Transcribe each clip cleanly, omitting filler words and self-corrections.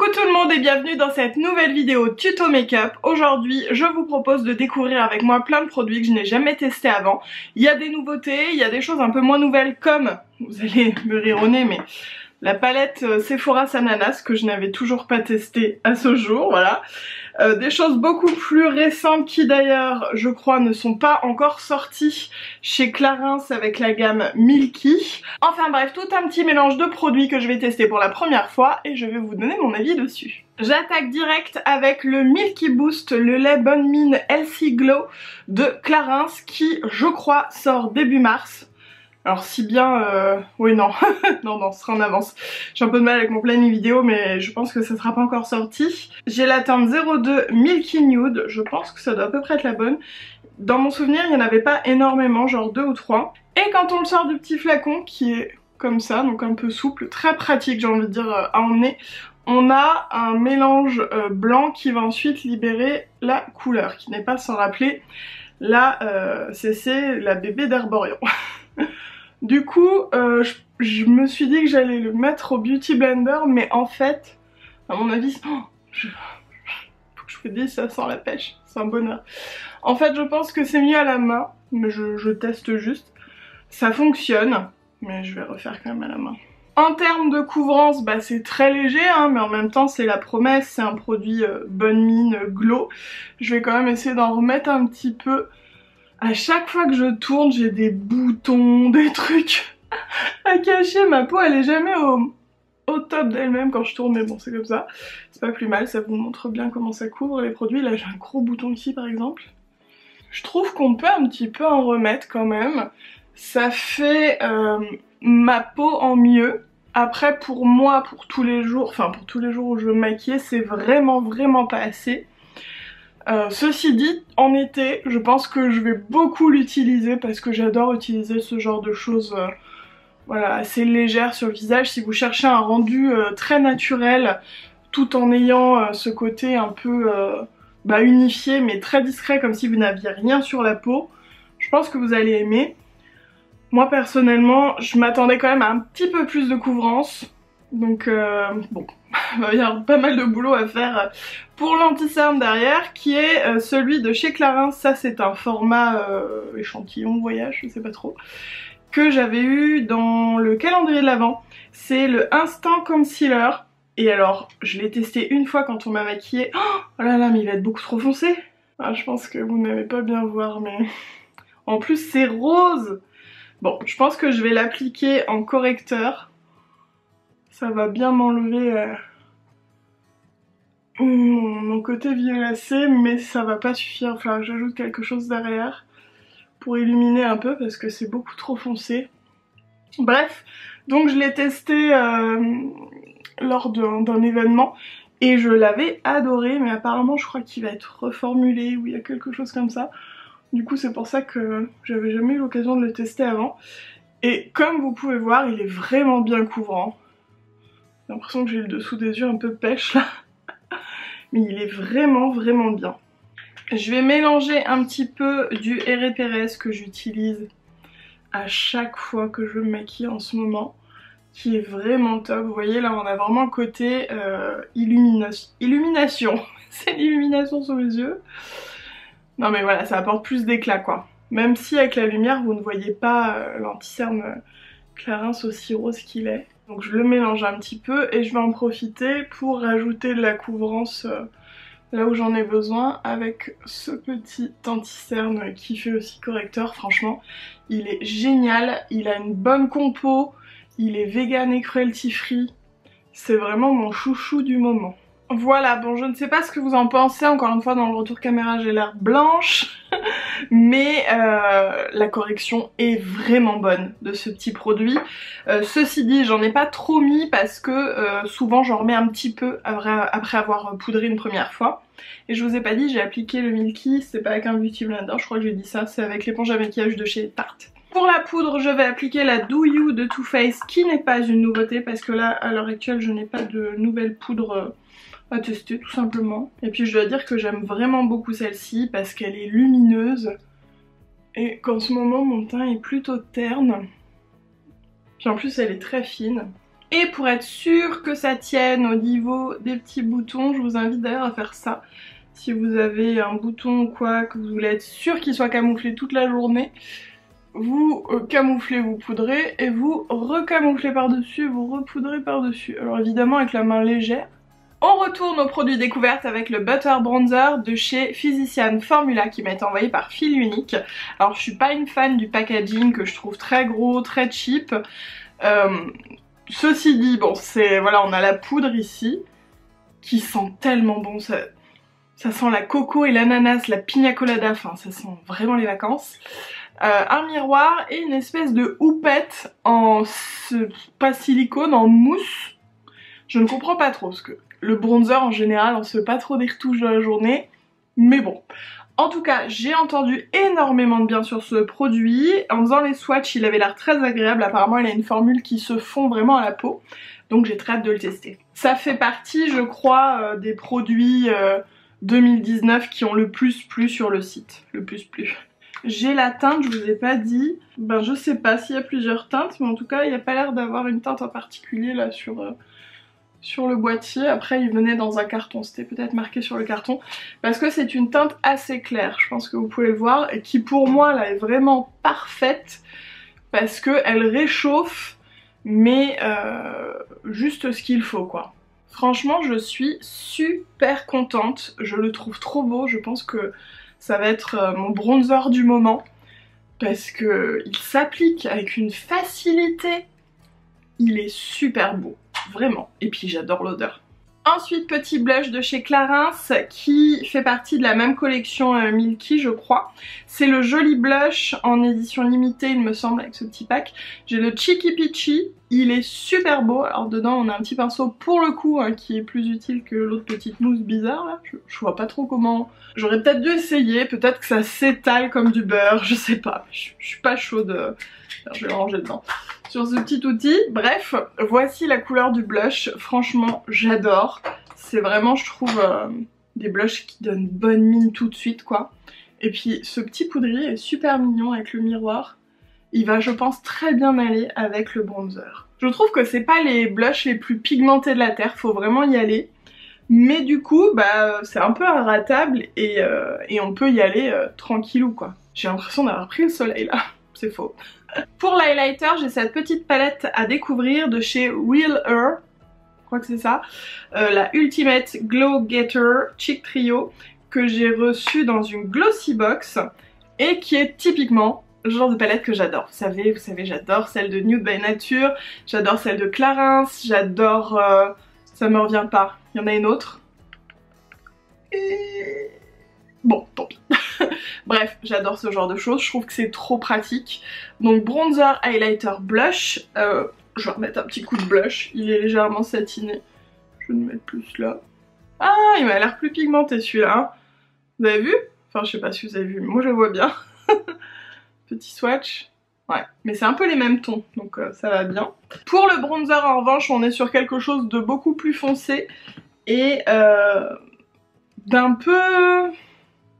Coucou tout le monde et bienvenue dans cette nouvelle vidéo tuto make-up. Aujourd'hui, je vous propose de découvrir avec moi plein de produits que je n'ai jamais testés avant. Il y a des nouveautés, il y a des choses un peu moins nouvelles comme, vous allez me rire au nez, mais la palette Sephora Ananas que je n'avais toujours pas testée à ce jour, voilà. Des choses beaucoup plus récentes qui d'ailleurs, je crois, ne sont pas encore sorties chez Clarins avec la gamme Milky. Enfin bref, tout un petit mélange de produits que je vais tester pour la première fois et je vais vous donner mon avis dessus. J'attaque direct avec le Milky Boost, le lait Bonne Mine Healthy Glow de Clarins qui, je crois, sort début mars. Alors si bien, oui non, non, ce sera en avance. J'ai un peu de mal avec mon planning vidéo mais je pense que ça sera pas encore sorti. J'ai la teinte 02 Milky Nude, je pense que ça doit à peu près être la bonne. Dans mon souvenir il n'y en avait pas énormément, genre 2 ou 3. Et quand on le sort du petit flacon qui est comme ça, donc un peu souple, très pratique j'ai envie de dire à emmener, on a un mélange blanc qui va ensuite libérer la couleur, qui n'est pas sans rappeler la CC, la bébé d'Herborian. Du coup, je me suis dit que j'allais le mettre au Beauty Blender, mais en fait, à mon avis, faut que je vous dise, ça sent la pêche, c'est un bonheur. En fait, je pense que c'est mieux à la main, mais je teste juste. Ça fonctionne, mais je vais refaire quand même à la main. En termes de couvrance, bah c'est très léger, hein, mais en même temps c'est la promesse, c'est un produit Bonne Mine Glow. Je vais quand même essayer d'en remettre un petit peu. À chaque fois que je tourne, j'ai des boutons, des trucs à cacher. Ma peau, elle est jamais au top d'elle-même quand je tourne, mais bon, c'est comme ça. C'est pas plus mal, ça vous montre bien comment ça couvre les produits. Là, j'ai un gros bouton ici, par exemple. Je trouve qu'on peut un petit peu en remettre quand même. Ça fait ma peau en mieux. Après, pour moi, pour tous les jours, enfin pour tous les jours où je veux me maquiller, c'est vraiment pas assez. Ceci dit, en été, je pense que je vais beaucoup l'utiliser parce que j'adore utiliser ce genre de choses voilà, assez légères sur le visage. Si vous cherchez un rendu très naturel, tout en ayant ce côté un peu unifié mais très discret comme si vous n'aviez rien sur la peau, je pense que vous allez aimer. Moi personnellement, je m'attendais quand même à un petit peu plus de couvrance. Donc bon, il va y avoir pas mal de boulot à faire pour l'anti-cerne derrière, qui est celui de chez Clarins. Ça c'est un format échantillon voyage, je sais pas trop, que j'avais eu dans le calendrier de l'Avent. C'est le Instant Concealer. Et alors, je l'ai testé une fois quand on m'a maquillée. Oh là là, mais il va être beaucoup trop foncé. Ah, je pense que vous n'allez pas bien voir, mais en plus c'est rose. Bon, je pense que je vais l'appliquer en correcteur. Ça va bien m'enlever mon côté violacé, mais ça va pas suffire. Enfin, j'ajoute quelque chose derrière pour illuminer un peu parce que c'est beaucoup trop foncé. Bref, donc je l'ai testé lors d'un événement et je l'avais adoré, mais apparemment je crois qu'il va être reformulé ou il y a quelque chose comme ça. Du coup c'est pour ça que j'avais jamais eu l'occasion de le tester avant. Et comme vous pouvez voir, il est vraiment bien couvrant. J'ai l'impression que j'ai le dessous des yeux un peu pêche là. Mais il est vraiment bien. Je vais mélanger un petit peu du R. Perez que j'utilise à chaque fois que je me maquille en ce moment, qui est vraiment top. Vous voyez là on a vraiment le côté illumination. C'est l'illumination sous les yeux. Non mais voilà, ça apporte plus d'éclat quoi. Même si avec la lumière vous ne voyez pas l'anti-cerne Clarins aussi rose qu'il est. Donc je le mélange un petit peu et je vais en profiter pour rajouter de la couvrance là où j'en ai besoin avec ce petit anti-cerne qui fait aussi correcteur. Franchement, il est génial, il a une bonne compo, il est vegan et cruelty free. C'est vraiment mon chouchou du moment. Voilà, bon je ne sais pas ce que vous en pensez, encore une fois dans le retour caméra j'ai l'air blanche, mais la correction est vraiment bonne de ce petit produit. Ceci dit, j'en ai pas trop mis parce que souvent j'en remets un petit peu après avoir poudré une première fois. Et je vous ai pas dit, j'ai appliqué le Milky, c'est pas avec un Beauty Blender, je crois que j'ai dit ça, c'est avec l'éponge à maquillage de chez Tarte. Pour la poudre, je vais appliquer la Do You de Too Faced, qui n'est pas une nouveauté parce que là, à l'heure actuelle, je n'ai pas de nouvelle poudre à tester tout simplement. Et puis je dois dire que j'aime vraiment beaucoup celle-ci parce qu'elle est lumineuse et qu'en ce moment mon teint est plutôt terne. Puis en plus elle est très fine. Et pour être sûr que ça tienne au niveau des petits boutons, je vous invite d'ailleurs à faire ça. Si vous avez un bouton ou quoi, que vous voulez être sûr qu'il soit camouflé toute la journée, vous camouflez, vous poudrez, et vous recamouflez par-dessus, vous repoudrez par-dessus. Alors évidemment avec la main légère. On retourne aux produits découvertes avec le Butter Bronzer de chez Physicians Formula qui m'a été envoyé par Fil Unique. Alors je suis pas une fan du packaging que je trouve très gros, très cheap. Ceci dit, bon c'est, voilà, on a la poudre ici qui sent tellement bon, ça sent la coco et l'ananas, la pina colada, enfin ça sent vraiment les vacances. Un miroir et une espèce de houppette en, pas silicone, en mousse. Je ne comprends pas trop, parce que le bronzer en général on se fait pas trop des retouches de la journée, mais bon. En tout cas, j'ai entendu énormément de bien sur ce produit. En faisant les swatchs, il avait l'air très agréable. Apparemment, il a une formule qui se fond vraiment à la peau. Donc j'ai très hâte de le tester. Ça fait partie, je crois, des produits 2019 qui ont le plus plu sur le site. Le plus plu. J'ai la teinte, je vous ai pas dit. Ben je sais pas s'il y a plusieurs teintes, mais en tout cas, il n'y a pas l'air d'avoir une teinte en particulier là sur le boîtier. Après il venait dans un carton, c'était peut-être marqué sur le carton, parce que c'est une teinte assez claire, je pense que vous pouvez le voir, et qui pour moi là est vraiment parfaite, parce qu'elle réchauffe, mais juste ce qu'il faut quoi. Franchement je suis super contente, je le trouve trop beau, je pense que ça va être mon bronzer du moment, parce que il s'applique avec une facilité, il est super beau. Vraiment. Et puis j'adore l'odeur. Ensuite, petit blush de chez Clarins qui fait partie de la même collection Milky, je crois. C'est le joli blush en édition limitée, il me semble, avec ce petit pack. J'ai le Cheeky Peachy, il est super beau. Alors dedans, on a un petit pinceau pour le coup hein, qui est plus utile que l'autre petite mousse bizarre là. Je vois pas trop comment... J'aurais peut-être dû essayer, peut-être que ça s'étale comme du beurre, je sais pas. Je suis pas chaude. Je vais le ranger dedans. Sur ce petit outil, bref, voici la couleur du blush, franchement j'adore, c'est vraiment je trouve des blushs qui donnent bonne mine tout de suite quoi. Et puis ce petit poudrier est super mignon avec le miroir, il va je pense très bien aller avec le bronzer. Je trouve que c'est pas les blushs les plus pigmentés de la terre, faut vraiment y aller, mais du coup bah c'est un peu inratable et on peut y aller tranquillou quoi. J'ai l'impression d'avoir pris le soleil là, c'est faux. Pour l'highlighter, j'ai cette petite palette à découvrir de chez Real Her, je crois que c'est ça, la Ultimate Glow Getter Cheek Trio que j'ai reçue dans une glossy box et qui est typiquement le genre de palette que j'adore. Vous savez, j'adore celle de Nude by Nature, j'adore celle de Clarins, j'adore... ça me revient pas, il y en a une autre. Et... bon, tant pis. Bref, j'adore ce genre de choses, je trouve que c'est trop pratique. Donc bronzer, highlighter, blush. Je vais remettre un petit coup de blush, il est légèrement satiné. Je vais le mettre plus là. Ah, il m'a l'air plus pigmenté celui-là. Hein. Vous avez vu? Enfin, je sais pas si vous avez vu, mais moi je le vois bien. Petit swatch. Ouais, mais c'est un peu les mêmes tons, donc ça va bien. Pour le bronzer, en revanche, on est sur quelque chose de beaucoup plus foncé et d'un peu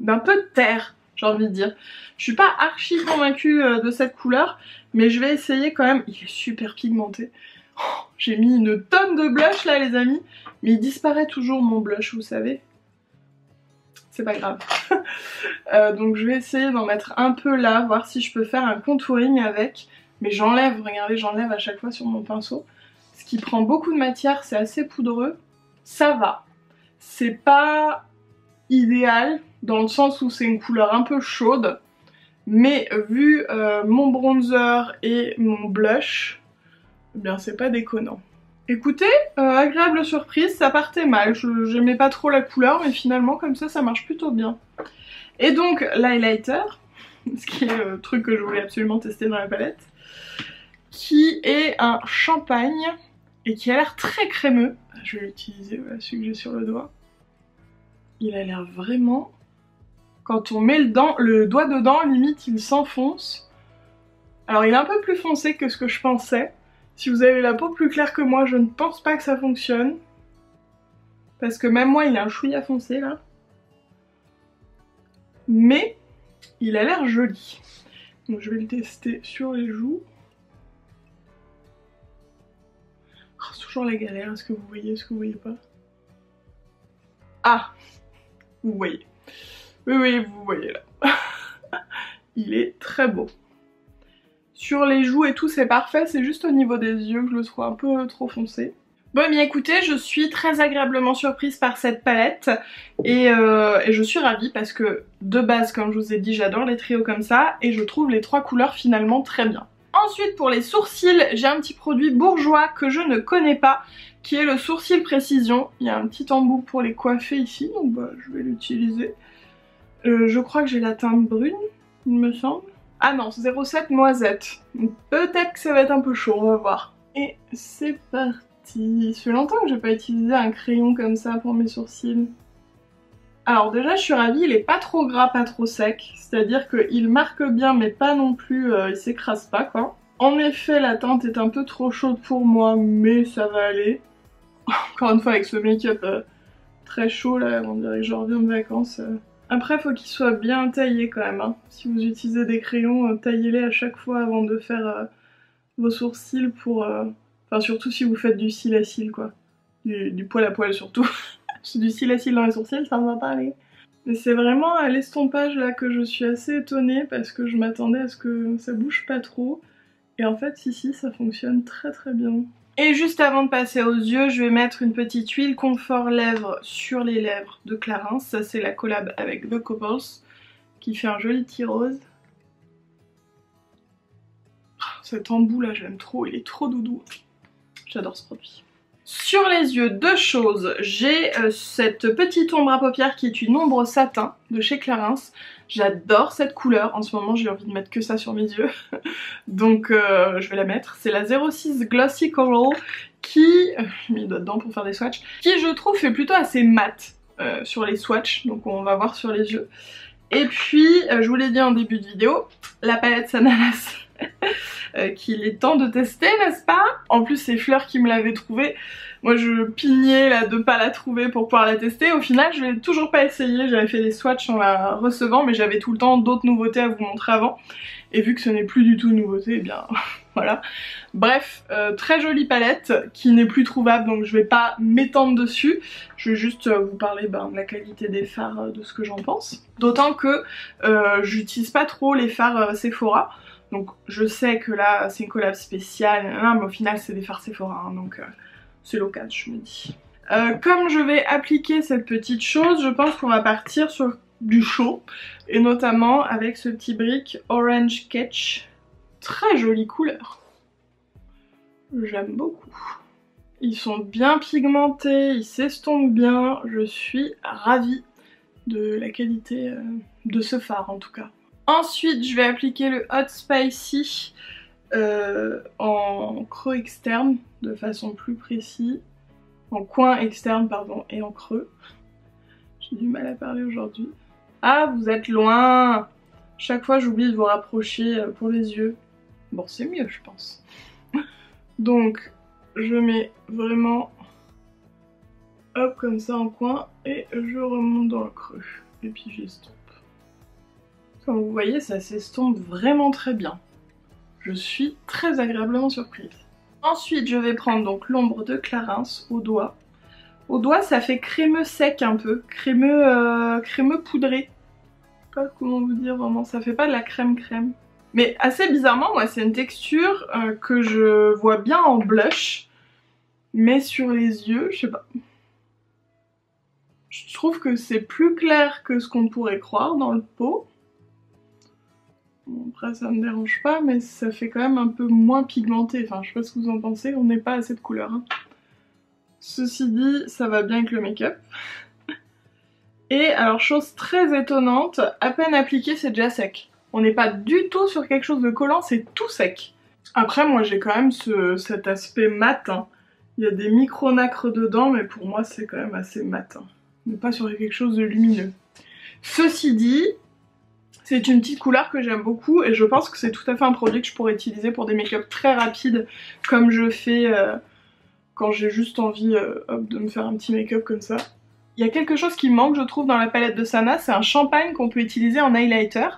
de terre, j'ai envie de dire. Je suis pas archi convaincue de cette couleur, mais je vais essayer quand même. Il est super pigmenté. Oh, j'ai mis une tonne de blush là les amis, mais il disparaît toujours mon blush, vous savez. C'est pas grave. Donc je vais essayer d'en mettre un peu là, voir si je peux faire un contouring avec. Mais j'enlève, regardez, j'enlève à chaque fois sur mon pinceau. Ce qui prend beaucoup de matière, c'est assez poudreux. Ça va. C'est pas idéal, dans le sens où c'est une couleur un peu chaude, mais vu mon bronzer et mon blush, eh bien c'est pas déconnant. Écoutez, agréable surprise, ça partait mal, j'aimais pas trop la couleur, mais finalement comme ça marche plutôt bien. Et donc l'highlighter, ce qui est le truc que je voulais absolument tester dans la palette, qui est un champagne et qui a l'air très crémeux. Je vais l'utiliser, voilà, celui que j'ai sur le doigt. Il a l'air vraiment... Quand on met le doigt dedans, limite il s'enfonce. Alors il est un peu plus foncé que ce que je pensais. Si vous avez la peau plus claire que moi, je ne pense pas que ça fonctionne. Parce que même moi, il a un chouïa foncé là. Mais il a l'air joli. Donc je vais le tester sur les joues. c'est toujours la galère, est-ce que vous voyez, est-ce que vous voyez pas? Ah, vous voyez. Oui, vous voyez là. Il est très beau. Sur les joues et tout, c'est parfait, c'est juste au niveau des yeux que je le trouve un peu trop foncé. Bon, bien écoutez, je suis très agréablement surprise par cette palette et je suis ravie parce que de base, comme je vous ai dit, j'adore les trios comme ça et je trouve les 3 couleurs finalement très bien. Ensuite, pour les sourcils, j'ai un petit produit bourgeois que je ne connais pas, qui est le sourcil précision. Il y a un petit embout pour les coiffer ici, donc bah, je vais l'utiliser. Je crois que j'ai la teinte brune, il me semble. Ah non, 07 noisette. Peut-être que ça va être un peu chaud, on va voir. Et c'est parti. Ça fait longtemps que j'ai pas utilisé un crayon comme ça pour mes sourcils. Alors déjà, je suis ravie, il est pas trop gras, pas trop sec. C'est-à-dire qu'il marque bien, mais pas non plus, il s'écrase pas quoi. En effet, la teinte est un peu trop chaude pour moi, mais ça va aller. Encore une fois, avec ce make-up très chaud là, on dirait que je reviens de vacances. Après, faut qu'il soit bien taillé quand même. Hein. Si vous utilisez des crayons, taillez-les à chaque fois avant de faire vos sourcils pour... Enfin, surtout si vous faites du cil à cil, quoi. Du poil à poil, surtout. Du cil à cil dans les sourcils, ça me va pas aller. Mais c'est vraiment à l'estompage là que je suis assez étonnée parce que je m'attendais à ce que ça bouge pas trop. Et en fait, si, ça fonctionne très très bien. Et juste avant de passer aux yeux, je vais mettre une petite huile confort lèvres sur les lèvres de Clarins. Ça c'est la collab avec The Couples qui fait un joli petit rose. Cet embout là, j'aime trop, il est trop doudou. J'adore ce produit. Sur les yeux, 2 choses. J'ai cette petite ombre à paupières qui est une ombre satin de chez Clarins. J'adore cette couleur. En ce moment, j'ai envie de mettre que ça sur mes yeux. Donc, je vais la mettre. C'est la 06 Glossy Coral qui... j'ai mis le doigt dedans pour faire des swatchs. Qui, je trouve, fait plutôt assez mat sur les swatchs. Donc, on va voir sur les yeux. Et puis, je vous l'ai dit en début de vidéo, la palette Sanalas. Qu'il est temps de tester, n'est-ce pas? En plus c'est Fleur qui me l'avait trouvée. Moi je pignais là de pas la trouver pour pouvoir la tester. Au final je l'ai toujours pas essayé. J'avais fait des swatchs en la recevant mais j'avais tout le temps d'autres nouveautés à vous montrer avant. Et vu que ce n'est plus du tout une nouveauté, eh bien voilà. Bref, très jolie palette qui n'est plus trouvable donc je vais pas m'étendre dessus. Je vais juste vous parler de la qualité des fards, de ce que j'en pense. D'autant que j'utilise pas trop les fards Sephora. Donc je sais que là c'est une collab spéciale, mais au final c'est des fards Sephora, hein, donc c'est l'occasion je me dis. Comme je vais appliquer cette petite chose, je pense qu'on va partir sur du chaud, et notamment avec ce petit brick Orange Catch. Très jolie couleur. J'aime beaucoup. Ils sont bien pigmentés, ils s'estompent bien, je suis ravie de la qualité de ce fard en tout cas. Ensuite, je vais appliquer le Hot Spicy en creux externe, de façon plus précise. En coin externe, pardon, et en creux. J'ai du mal à parler aujourd'hui. Ah, vous êtes loin! Chaque fois, j'oublie de vous rapprocher pour les yeux. Bon, c'est mieux, je pense. Donc, je mets vraiment... hop, comme ça en coin, et je remonte dans le creux. Et puis j'estompe. Comme vous voyez, ça s'estompe vraiment très bien. Je suis très agréablement surprise. Ensuite, je vais prendre donc l'ombre de Clarins au doigt. Au doigt, ça fait crémeux sec un peu, crémeux poudré. Je sais pas comment vous dire vraiment, ça fait pas de la crème. Mais assez bizarrement, moi, c'est une texture que je vois bien en blush. Mais sur les yeux, je sais pas. Je trouve que c'est plus clair que ce qu'on pourrait croire dans le pot. Bon, après ça me dérange pas, mais ça fait quand même un peu moins pigmenté. Enfin, je sais pas ce que vous en pensez, on n'est pas à cette couleur. Hein. Ceci dit, ça va bien avec le make-up. Et alors, chose très étonnante, à peine appliqué, c'est déjà sec. On n'est pas du tout sur quelque chose de collant, c'est tout sec. Après, moi j'ai quand même cet aspect mat. Hein. Il y a des micro-nacres dedans, mais pour moi c'est quand même assez mat. Hein. On n'est pas sur quelque chose de lumineux. Ceci dit... c'est une petite couleur que j'aime beaucoup et je pense que c'est tout à fait un produit que je pourrais utiliser pour des make-up très rapides comme je fais quand j'ai juste envie de me faire un petit make-up comme ça. Il y a quelque chose qui manque je trouve dans la palette de Sana, c'est un champagne qu'on peut utiliser en highlighter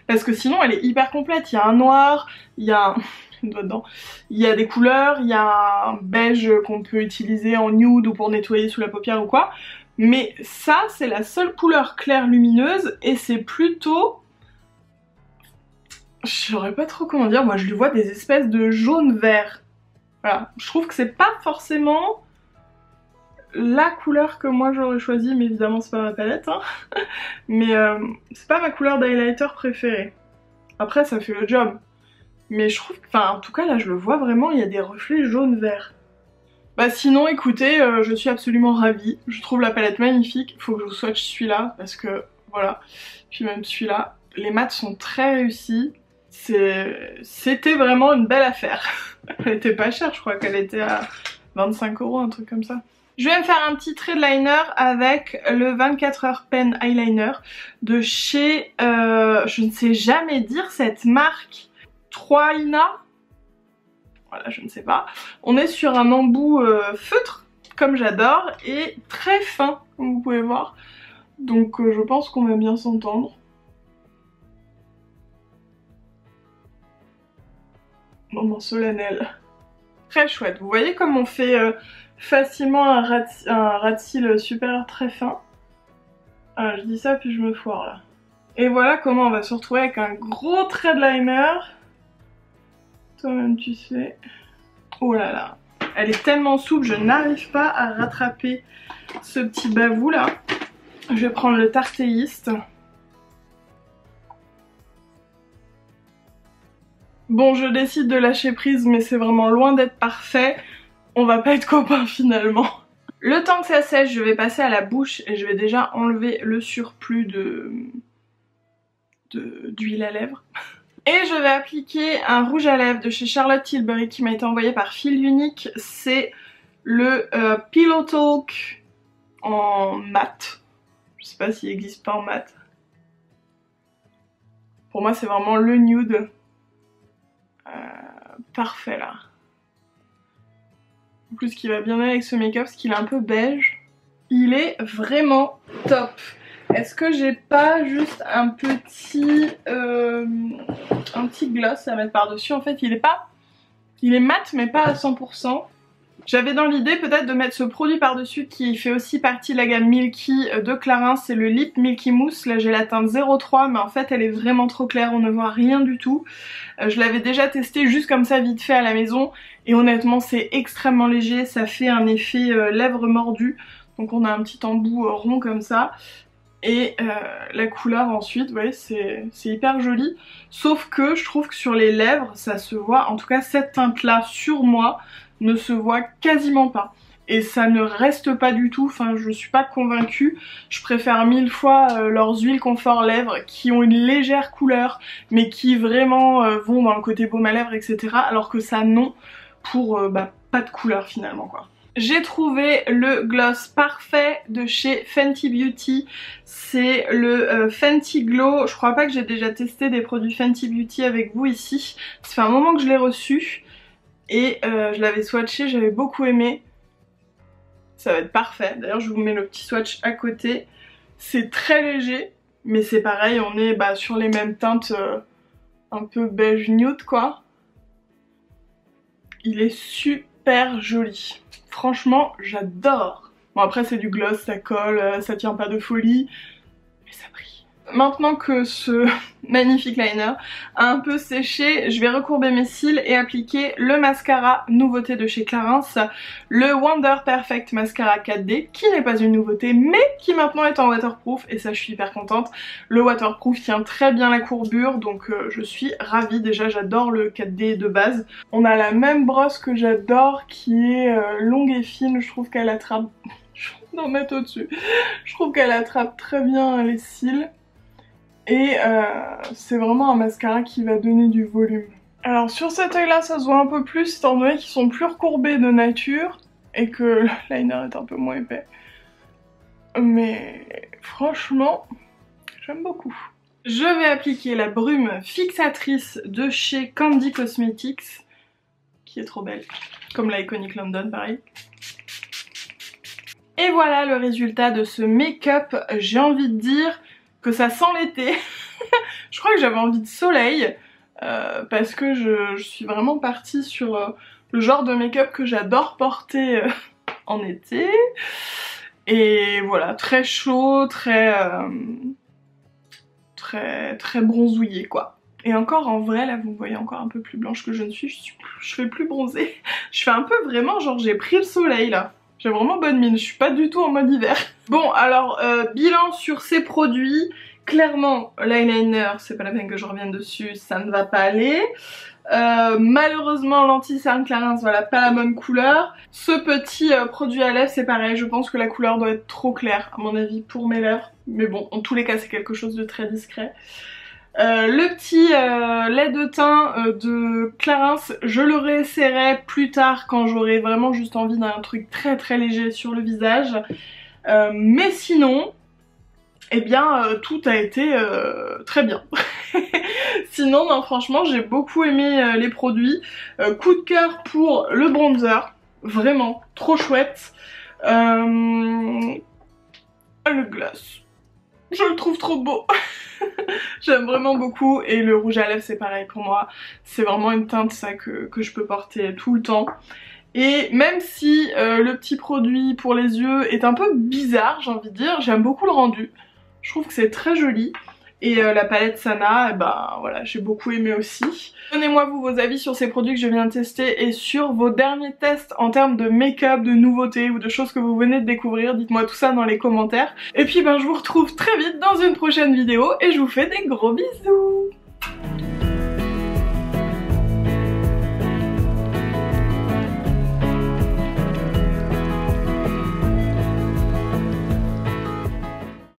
parce que sinon elle est hyper complète. Il y a un noir, il y a le doigt dedans. Il y a des couleurs, il y a un beige qu'on peut utiliser en nude ou pour nettoyer sous la paupière ou quoi. Mais ça, c'est la seule couleur claire lumineuse et c'est plutôt... Je saurais pas trop comment dire, moi je lui vois des espèces de jaune vert. Voilà, je trouve que c'est pas forcément la couleur que moi j'aurais choisie, mais évidemment c'est pas ma palette, hein. Mais c'est pas ma couleur d'highlighter préférée. Après ça fait le job. Mais je trouve que, enfin en tout cas là je le vois vraiment, il y a des reflets jaune-vert. Bah sinon écoutez, je suis absolument ravie. Je trouve la palette magnifique. Faut que je vous swatch celui-là parce que voilà. Puis même celui-là. Les mats sont très réussis. C'était vraiment une belle affaire. Elle était pas chère, je crois qu'elle était à 25 €, un truc comme ça. Je vais me faire un petit trait de liner avec le 24 heures pen eyeliner de chez, je ne sais jamais dire cette marque, 3ina. Voilà, je ne sais pas. On est sur un embout feutre, comme j'adore, et très fin, comme vous pouvez voir. Donc je pense qu'on va bien s'entendre. Moment solennel. Très chouette. Vous voyez comme on fait facilement un ras de cils super très fin. Ah, je dis ça puis je me foire là. Et voilà comment on va se retrouver avec un gros trait de liner. Toi-même tu sais. Oh là là. Elle est tellement souple, je n'arrive pas à rattraper ce petit bavou là. Je vais prendre le Tartéiste. Bon, je décide de lâcher prise, mais c'est vraiment loin d'être parfait. On va pas être copains finalement. Le temps que ça sèche, je vais passer à la bouche et je vais déjà enlever le surplus d'huile à lèvres. Et je vais appliquer un rouge à lèvres de chez Charlotte Tilbury qui m'a été envoyé par Fil Unique. C'est le Pillow Talk en mat. Je sais pas s'il existe pas en mat. Pour moi c'est vraiment le nude. Parfait là. En plus qui va bien aller avec ce make-up parce qu'il est un peu beige. Il est vraiment top. Est-ce que j'ai pas juste un petit gloss à mettre par-dessus? En fait il est mat mais pas à 100%. J'avais dans l'idée peut-être de mettre ce produit par-dessus qui fait aussi partie de la gamme Milky de Clarins, c'est le Lip Milky Mousse. Là j'ai la teinte 03 mais en fait elle est vraiment trop claire, on ne voit rien du tout. Je l'avais déjà testé juste comme ça vite fait à la maison et honnêtement c'est extrêmement léger, ça fait un effet lèvres mordues. Donc on a un petit embout rond comme ça. Et la couleur ensuite, vous voyez, c'est hyper joli. Sauf que je trouve que sur les lèvres, ça se voit, en tout cas cette teinte-là sur moi, ne se voit quasiment pas. Et ça ne reste pas du tout, enfin je suis pas convaincue. Je préfère 1000 fois leurs huiles confort lèvres qui ont une légère couleur, mais qui vraiment vont dans le côté baume à lèvres, etc. Alors que ça non, pour pas de couleur finalement quoi. J'ai trouvé le gloss parfait de chez Fenty Beauty, c'est le Fenty Glow. Je crois pas que j'ai déjà testé des produits Fenty Beauty avec vous ici. Ça fait un moment que je l'ai reçu et je l'avais swatché, j'avais beaucoup aimé. Ça va être parfait, d'ailleurs je vous mets le petit swatch à côté. C'est très léger, mais c'est pareil, on est sur les mêmes teintes un peu beige nude quoi. Il est super joli. Franchement, j'adore. Bon après c'est du gloss, ça colle, ça tient pas de folie, mais ça brille. Maintenant que ce magnifique liner a un peu séché, je vais recourber mes cils et appliquer le mascara nouveauté de chez Clarins, le Wonder Perfect Mascara 4D, qui n'est pas une nouveauté mais qui maintenant est en waterproof et ça je suis hyper contente. Le waterproof tient très bien la courbure donc je suis ravie, déjà j'adore le 4D de base. On a la même brosse que j'adore qui est longue et fine, je trouve qu'elle attrape... je vais en mettre au-dessus. Je trouve qu'elle attrape très bien les cils. Et c'est vraiment un mascara qui va donner du volume. Alors sur cet œil là ça se voit un peu plus étant donné qu'ils sont plus recourbés de nature et que le liner est un peu moins épais. Mais franchement j'aime beaucoup. Je vais appliquer la brume fixatrice de chez Candy Cosmetics qui est trop belle, comme la Iconic London pareil. Et voilà le résultat de ce make-up, j'ai envie de dire que ça sent l'été. Je crois que j'avais envie de soleil. parce que je suis vraiment partie sur le genre de make-up que j'adore porter en été. Et voilà, très chaud, très bronzouillé quoi. Et encore en vrai, là vous me voyez encore un peu plus blanche que je ne suis, je fais plus bronzée. Je fais un peu vraiment genre j'ai pris le soleil là. J'ai vraiment bonne mine, je suis pas du tout en mode hiver. Bon alors, bilan sur ces produits. Clairement, l'eyeliner, c'est pas la peine que je revienne dessus, ça ne va pas aller. Malheureusement, l'anti-cerne Clarins, voilà, pas la bonne couleur. Ce petit produit à lèvres, c'est pareil, je pense que la couleur doit être trop claire, à mon avis, pour mes lèvres. Mais bon, en tous les cas, c'est quelque chose de très discret. Le petit lait de teint de Clarins, je le réessayerai plus tard quand j'aurai vraiment juste envie d'un truc très léger sur le visage. Mais sinon, eh bien tout a été très bien. Sinon non, franchement j'ai beaucoup aimé les produits. Coup de cœur pour le bronzer, vraiment trop chouette. Le gloss, je le trouve trop beau. J'aime vraiment beaucoup, et le rouge à lèvres c'est pareil pour moi, c'est vraiment une teinte ça que je peux porter tout le temps. Et même si le petit produit pour les yeux est un peu bizarre, j'ai envie de dire, j'aime beaucoup le rendu. Je trouve que c'est très joli. Et la palette Sana, eh ben voilà, j'ai beaucoup aimé aussi. Donnez-moi vous vos avis sur ces produits que je viens de tester et sur vos derniers tests en termes de make-up, de nouveautés ou de choses que vous venez de découvrir. Dites-moi tout ça dans les commentaires. Et puis ben je vous retrouve très vite dans une prochaine vidéo et je vous fais des gros bisous.